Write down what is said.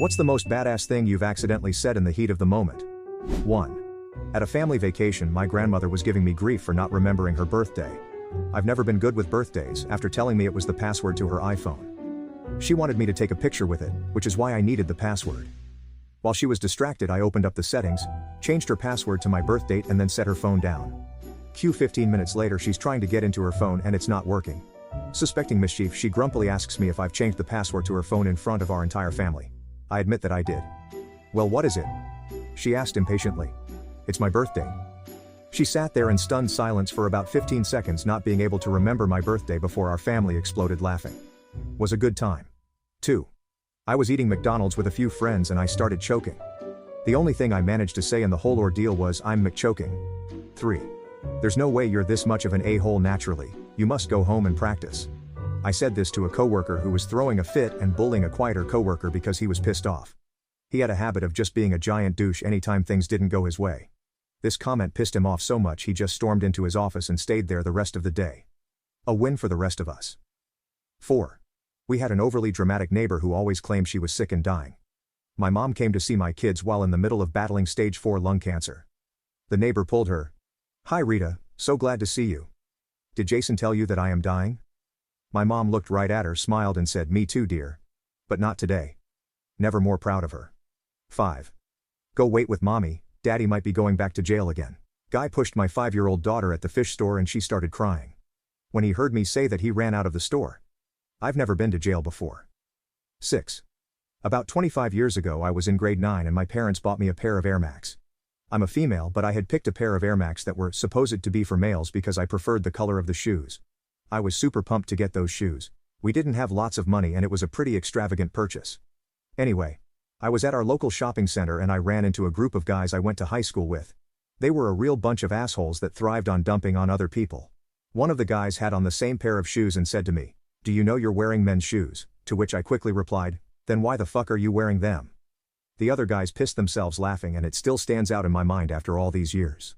What's the most badass thing you've accidentally said in the heat of the moment? 1. At a family vacation, my grandmother was giving me grief for not remembering her birthday. I've never been good with birthdays, after telling me it was the password to her iPhone. She wanted me to take a picture with it, which is why I needed the password. While she was distracted, I opened up the settings, changed her password to my birth date and then set her phone down. 15 minutes later, she's trying to get into her phone and it's not working. Suspecting mischief, she grumpily asks me if I've changed the password to her phone in front of our entire family. I admit that I did. "Well, what is it?" she asked impatiently. "It's my birthday." She sat there in stunned silence for about 15 seconds, not being able to remember my birthday, before our family exploded laughing. Was a good time. 2. I was eating McDonald's with a few friends and I started choking. The only thing I managed to say in the whole ordeal was, "I'm McChoking." 3. There's no way you're this much of an a-hole naturally, you must go home and practice. I said this to a coworker who was throwing a fit and bullying a quieter coworker because he was pissed off. He had a habit of just being a giant douche anytime things didn't go his way. This comment pissed him off so much he just stormed into his office and stayed there the rest of the day. A win for the rest of us. 4. We had an overly dramatic neighbor who always claimed she was sick and dying. My mom came to see my kids while in the middle of battling stage 4 lung cancer. The neighbor pulled her. "Hi Rita, so glad to see you. Did Jason tell you that I am dying?" My mom looked right at her, smiled and said, "Me too, dear. But not today." Never more proud of her. 5. Go wait with mommy, daddy might be going back to jail again. Guy pushed my 5-year-old daughter at the fish store and she started crying. When he heard me say that, he ran out of the store. I've never been to jail before. 6. About 25 years ago, I was in grade 9 and my parents bought me a pair of Air Max. I'm a female, but I had picked a pair of Air Max that were supposed to be for males because I preferred the color of the shoes. I was super pumped to get those shoes. We didn't have lots of money and it was a pretty extravagant purchase. Anyway, I was at our local shopping center and I ran into a group of guys I went to high school with. They were a real bunch of assholes that thrived on dumping on other people. One of the guys had on the same pair of shoes and said to me, "Do you know you're wearing men's shoes?" To which I quickly replied, "Then why the fuck are you wearing them?" The other guys pissed themselves laughing and it still stands out in my mind after all these years.